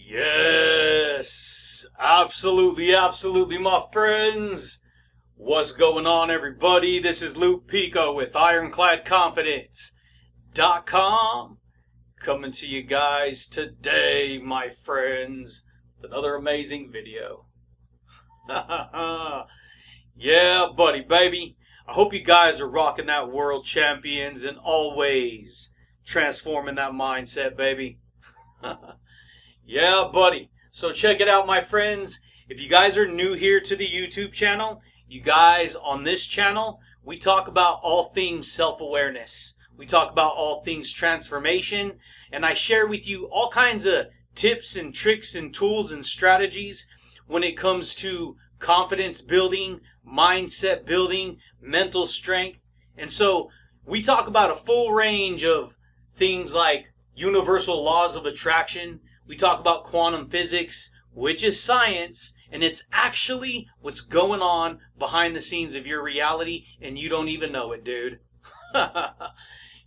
Yes, absolutely, my friends. What's going on, everybody? This is Luke Pico with IroncladConfidence.com coming to you guys today, my friends, with another amazing video. Yeah, buddy, baby. I hope you guys are rocking that world champions and always transforming that mindset, baby. Yeah, buddy. So check it out, my friends. If you guys are new here to the YouTube channel, you guys on this channel, we talk about all things self-awareness. We talk about all things transformation, and I share with you all kinds of tips and tricks and tools and strategies when it comes to confidence building, mindset building, mental strength. And so we talk about a full range of things like universal laws of attraction. We talk about quantum physics, which is science, and it's actually what's going on behind the scenes of your reality, and you don't even know it, dude.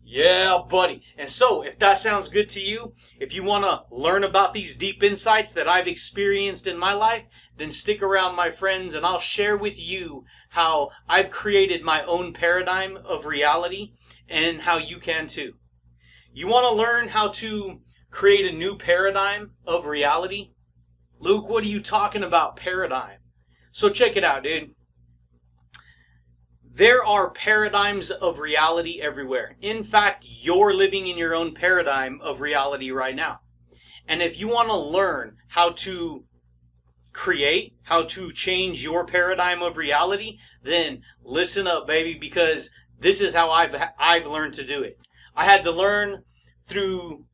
Yeah, buddy. And so, if that sounds good to you, if you want to learn about these deep insights that I've experienced in my life, then stick around, my friends, and I'll share with you how I've created my own paradigm of reality and how you can too. You want to learn how to create a new paradigm of reality? Luke, what are you talking about, paradigm? So check it out, dude. There are paradigms of reality everywhere. In fact, you're living in your own paradigm of reality right now. And if you want to learn how to create, how to change your paradigm of reality, then listen up, baby, because this is how I've learned to do it. I had to learn through,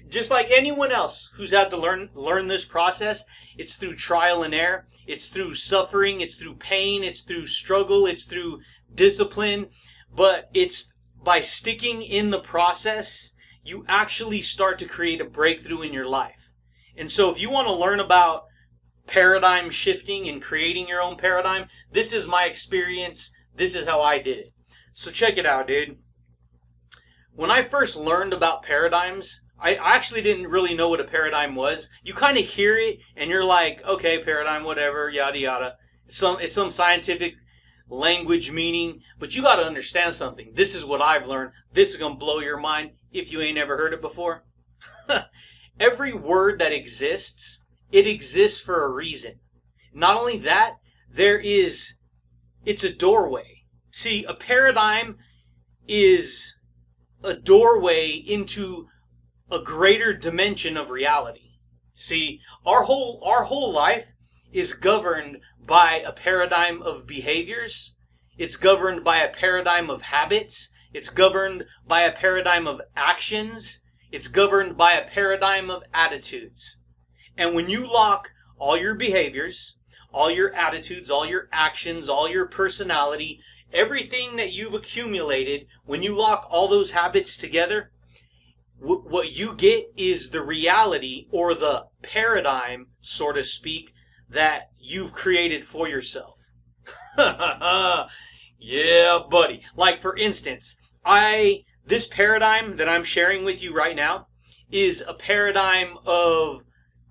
just like anyone else who's had to learn this process, it's through trial and error. It's through suffering. It's through pain. It's through struggle. It's through discipline. But it's by sticking in the process, you actually start to create a breakthrough in your life. And so if you want to learn about paradigm shifting and creating your own paradigm, this is my experience. This is how I did it. So check it out, dude. When I first learned about paradigms, I actually didn't really know what a paradigm was. You kind of hear it and you're like, okay, paradigm, whatever, yada yada. It's some scientific language meaning, but you got to understand something. This is what I've learned. This is going to blow your mind if you ain't ever heard it before. Every word that exists, it exists for a reason. Not only that, it's a doorway. See, a paradigm is a doorway into a greater dimension of reality. See, our whole life is governed by a paradigm of behaviors. It's governed by a paradigm of habits. It's governed by a paradigm of actions. It's governed by a paradigm of attitudes. And when you lock all your behaviors, all your attitudes, all your actions, all your personality, everything that you've accumulated, when you lock all those habits together, what you get is the reality or the paradigm, so to speak, that you've created for yourself. Yeah, buddy. Like, for instance, this paradigm that I'm sharing with you right now is a paradigm of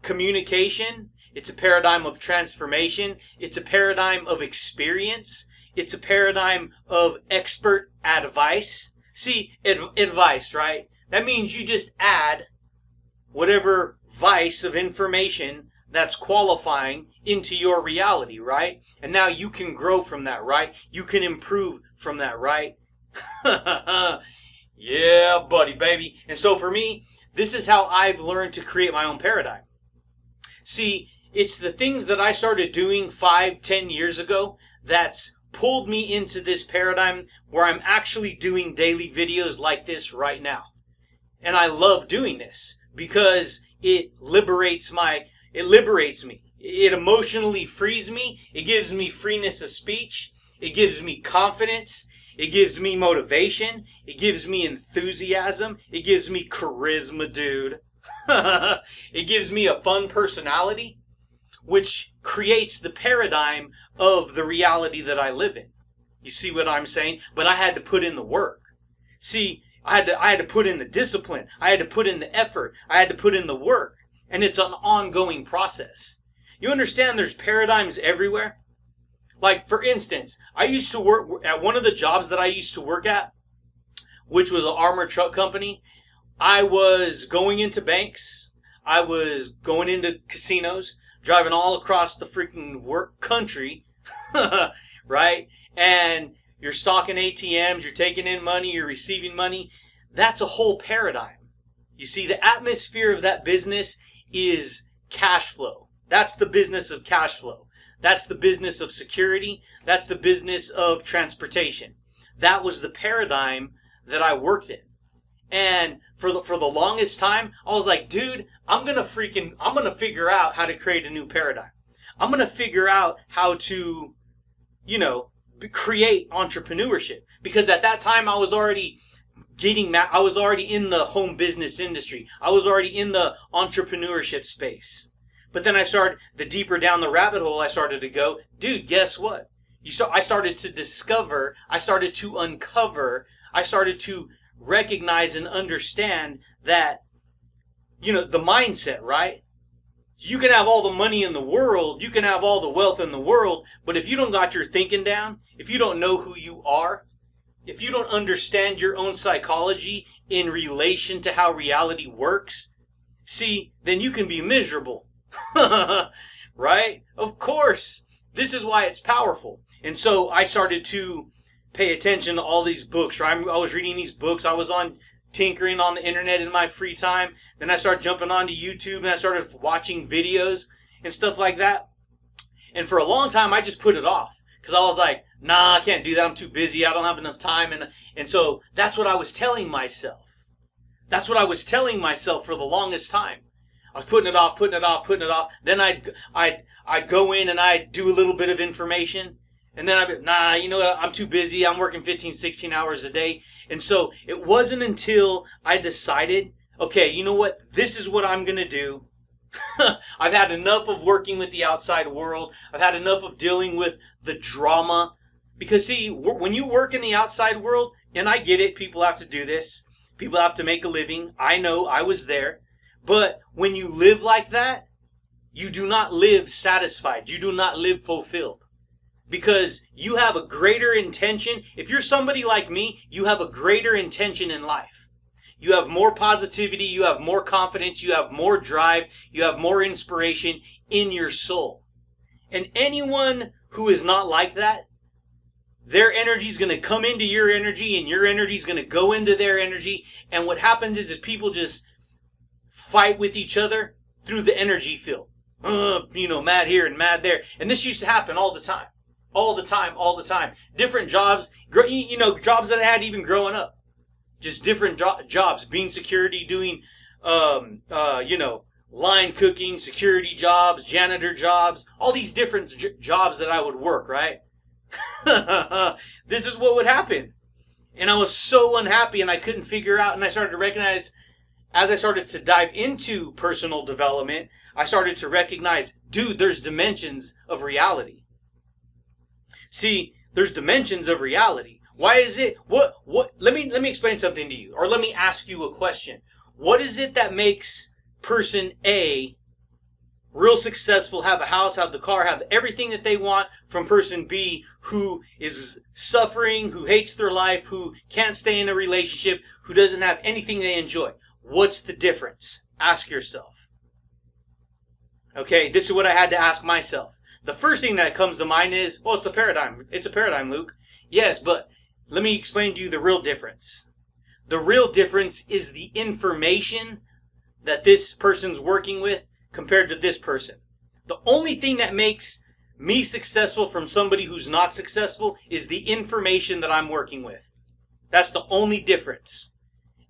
communication. It's a paradigm of transformation. It's a paradigm of experience. It's a paradigm of expert advice. See, advice, right? That means you just add whatever vice of information that's qualifying into your reality, right? And now you can grow from that, right? You can improve from that, right? Yeah, buddy, baby. And so for me, this is how I've learned to create my own paradigm. See, it's the things that I started doing 5-10 years ago that's pulled me into this paradigm where I'm actually doing daily videos like this right now. And I love doing this because it liberates me. It emotionally frees me. It gives me freeness of speech. It gives me confidence. It gives me motivation. It gives me enthusiasm. It gives me charisma, dude. It gives me a fun personality, which creates the paradigm of the reality that I live in. You see what I'm saying? But I had to put in the work. See, I had to put in the discipline. I had to put in the effort. I had to put in the work. And it's an ongoing process. You understand there's paradigms everywhere? Like, for instance, I used to work at one of the jobs that I used to work at, which was an armored truck company. I was going into banks. I was going into casinos, driving all across the freaking country, right? And you're stocking ATMs, you're taking in money, you're receiving money. That's a whole paradigm. You see, the atmosphere of that business is cash flow. That's the business of cash flow. That's the business of security. That's the business of transportation. That was the paradigm that I worked in. And for the longest time, I was like, dude, I'm going to figure out how to create a new paradigm. I'm going to figure out how to, create entrepreneurship. Because at that time, I was already in the home business industry. I was already in the entrepreneurship space. But then the deeper down the rabbit hole I started to go, dude, guess what? I started to discover, I started to uncover, I started to recognize and understand that, the mindset, right? You can have all the money in the world, you can have all the wealth in the world, but if you don't got your thinking down, if you don't know who you are, if you don't understand your own psychology in relation to how reality works, see, then you can be miserable. Right? Of course. This is why it's powerful. And so I started to pay attention to all these books. Right? I was reading these books. I was tinkering on the internet in my free time. Then I started jumping onto YouTube and I started watching videos and stuff like that. And for a long time, I just put it off. Because I was like, nah, I can't do that. I'm too busy. I don't have enough time. And so that's what I was telling myself. That's what I was telling myself for the longest time. I was putting it off. Then I'd go in and I'd do a little bit of information. And then I'd be, nah, you know what? I'm too busy. I'm working 15, 16 hours a day. And so it wasn't until I decided, okay, you know what? This is what I'm going to do. I've had enough of working with the outside world. I've had enough of dealing with the drama. Because see, when you work in the outside world, and I get it, people have to do this. People have to make a living. I know, I was there. But when you live like that, you do not live satisfied. You do not live fulfilled. Because you have a greater intention. If you're somebody like me, you have a greater intention in life. You have more positivity, you have more confidence, you have more drive, you have more inspiration in your soul. And anyone who is not like that, their energy is going to come into your energy and your energy is going to go into their energy. And what happens is people just fight with each other through the energy field. Mad here and mad there. And this used to happen all the time. All the time. Different jobs, jobs that I had even growing up. Just different jobs. Being security, doing, line cooking, security jobs, janitor jobs. All these different jobs that I would work, right? This is what would happen. And I was so unhappy and I couldn't figure out. And I started to recognize, as I started to dive into personal development, I started to recognize, dude, there's dimensions of reality. See, there's dimensions of reality. Why is it? Let me explain something to you, or let me ask you a question. What is it that makes person A real successful, have a house, have the car, have everything that they want, from person B who is suffering, who hates their life, who can't stay in a relationship, who doesn't have anything they enjoy? What's the difference? Ask yourself. Okay, this is what I had to ask myself. The first thing that comes to mind is, well, it's the paradigm. It's a paradigm, Luke. Yes, but let me explain to you the real difference. The real difference is the information that this person's working with compared to this person. The only thing that makes me successful from somebody who's not successful is the information that I'm working with. That's the only difference.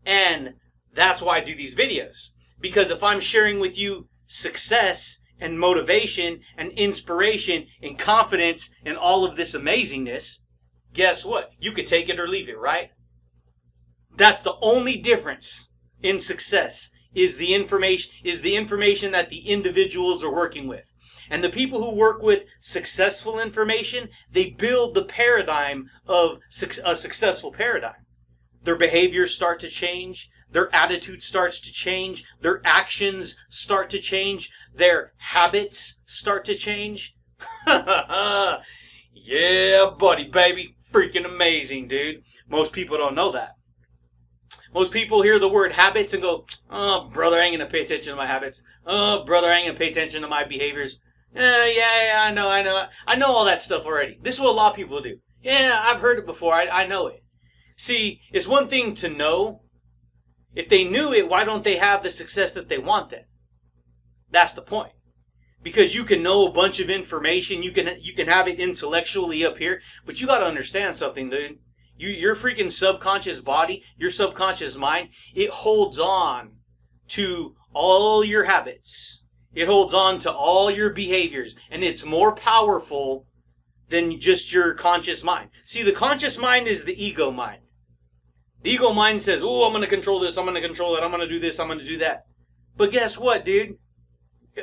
And that's why I do these videos. Because if I'm sharing with you success and motivation and inspiration and confidence and all of this amazingness, guess what? You could take it or leave it, right? That's the only difference in success, is the information that the individuals are working with. And the people who work with successful information, they build the paradigm of a successful paradigm. Their behaviors start to change. their attitude starts to change, their actions start to change, their habits start to change. Yeah, buddy, baby. Freaking amazing, dude. Most people don't know that. Most people hear the word habits and go, oh, brother, I ain't going to pay attention to my habits. Oh, brother, I ain't going to pay attention to my behaviors. Yeah, I know. I know all that stuff already. This is what a lot of people do. Yeah, I've heard it before. I know it. See, it's one thing to know. If they knew it, why don't they have the success that they want then? That's the point. Because you can know a bunch of information, you can have it intellectually up here, but you got to understand something, dude. Your freaking subconscious body, your subconscious mind, it holds on to all your habits. It holds on to all your behaviors, and it's more powerful than just your conscious mind. See, the conscious mind is the ego mind. The ego mind says, oh, I'm going to control this, I'm going to control that, I'm going to do this, I'm going to do that. But guess what, dude?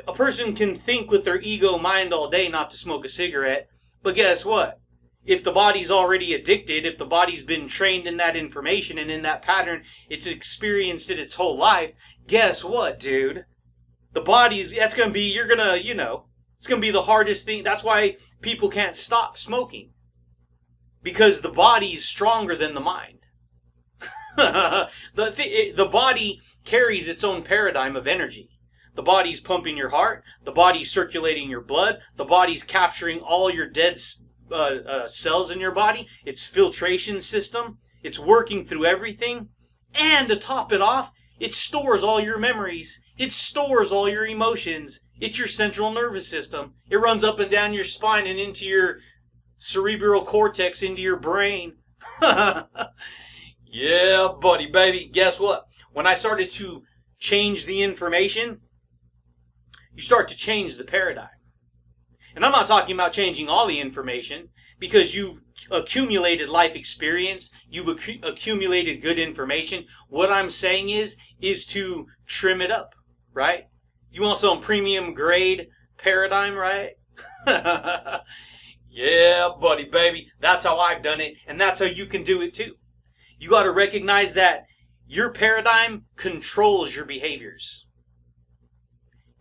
A person can think with their ego mind all day not to smoke a cigarette, but guess what? If the body's already addicted, if the body's been trained in that information and in that pattern, it's experienced it its whole life, guess what, dude? The body's, that's going to be, you're going to, it's going to be the hardest thing. That's why people can't stop smoking. Because the body's stronger than the mind. The body carries its own paradigm of energy. The body's pumping your heart. The body's circulating your blood. The body's capturing all your dead cells in your body. Its filtration system. It's working through everything. And to top it off, it stores all your memories. It stores all your emotions. It's your central nervous system. It runs up and down your spine and into your cerebral cortex, into your brain. Yeah, buddy, baby. Guess what? When I started to change the information, you start to change the paradigm. And I'm not talking about changing all the information, because you've accumulated life experience, you've accumulated good information. What I'm saying is to trim it up, right? You want some premium grade paradigm, right? Yeah, buddy, baby. That's how I've done it, and that's how you can do it too. You got to recognize that your paradigm controls your behaviors.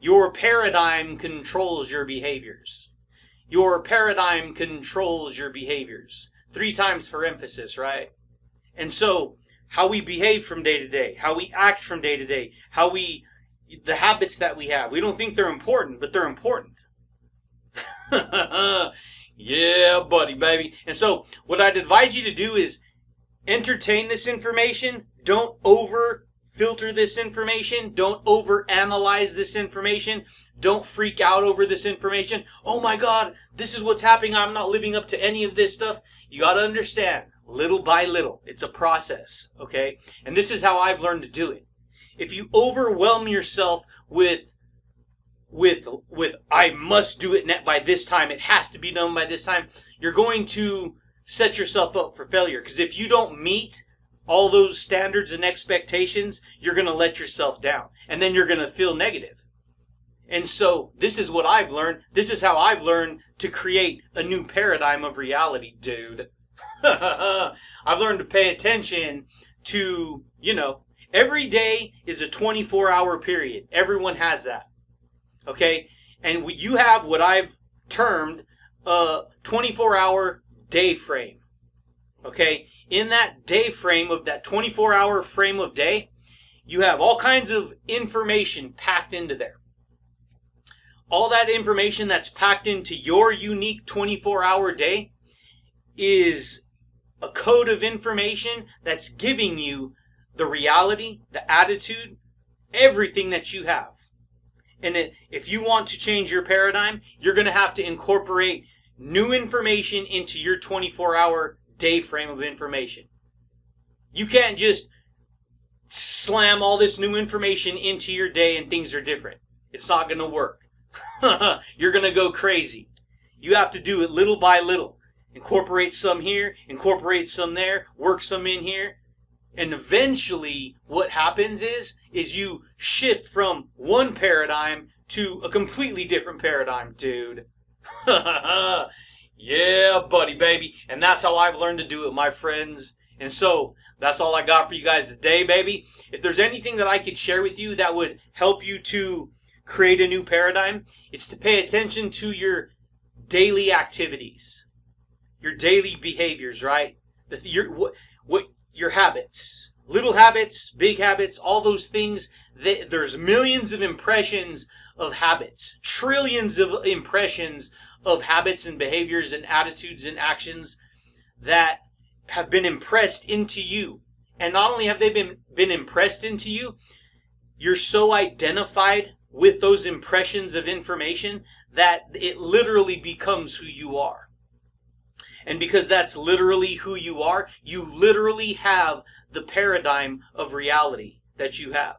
Your paradigm controls your behaviors. Your paradigm controls your behaviors. 3 times for emphasis, right? And so, how we behave from day to day, how we act from day to day, the habits that we have, we don't think they're important, but they're important. Yeah, buddy, baby. And so, what I'd advise you to do is entertain this information. Don't over-filter this information. Don't over-analyze this information. Don't freak out over this information. Oh my God, this is what's happening. I'm not living up to any of this stuff. You got to understand, little by little, it's a process, okay? And this is how I've learned to do it. If you overwhelm yourself with I must do it by this time, it has to be done by this time, you're going to set yourself up for failure. Because if you don't meet all those standards and expectations, you're going to let yourself down. And then you're going to feel negative. And so this is what I've learned. This is how I've learned to create a new paradigm of reality, dude. I've learned to pay attention to, every day is a 24-hour period. Everyone has that. Okay? And you have what I've termed a 24-hour day frame. Okay? In that day frame of that 24-hour frame of day, you have all kinds of information packed into there. All that information that's packed into your unique 24-hour day is a code of information that's giving you the reality, the attitude, everything that you have. And if you want to change your paradigm, you're going to have to incorporate new information into your 24-hour day frame of information. You can't just slam all this new information into your day and things are different. It's not going to work. You're going to go crazy. You have to do it little by little. Incorporate some here, incorporate some there, work some in here. And eventually what happens is you shift from one paradigm to a completely different paradigm, dude. Yeah, buddy, baby. And that's how I've learned to do it, my friends. And so That's all I got for you guys today, baby. If there's anything that I could share with you that would help you to create a new paradigm, it's to pay attention to your daily activities, your daily behaviors, right? Your habits, little habits, big habits, all those things. There's millions of impressions of habits, trillions of impressions of habits and behaviors and attitudes and actions that have been impressed into you. And not only have they been impressed into you, you're so identified with those impressions of information that it literally becomes who you are. And because that's literally who you are, you literally have the paradigm of reality that you have.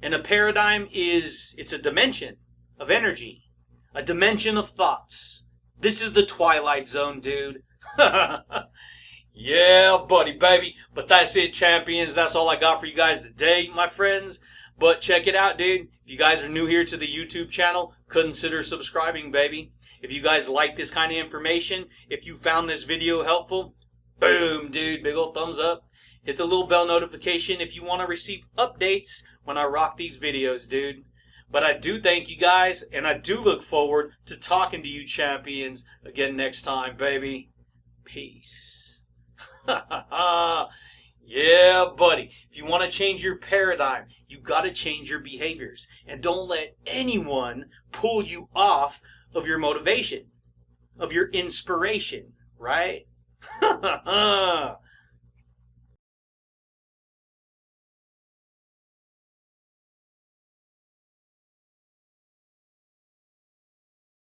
And a paradigm it's a dimension of energy, a dimension of thoughts. This is the Twilight Zone, dude. Yeah, buddy, baby. But that's it, champions. That's all I got for you guys today, my friends. But check it out, dude. If you guys are new here to the YouTube channel, consider subscribing, baby. If you guys like this kind of information, if you found this video helpful, boom, dude, big old thumbs up. Hit the little bell notification if you want to receive updates when I rock these videos, dude. But I do thank you guys, and I do look forward to talking to you champions again next time, baby. Peace. Yeah, buddy. If you want to change your paradigm, you got to change your behaviors. And don't let anyone pull you off of your motivation, of your inspiration, right?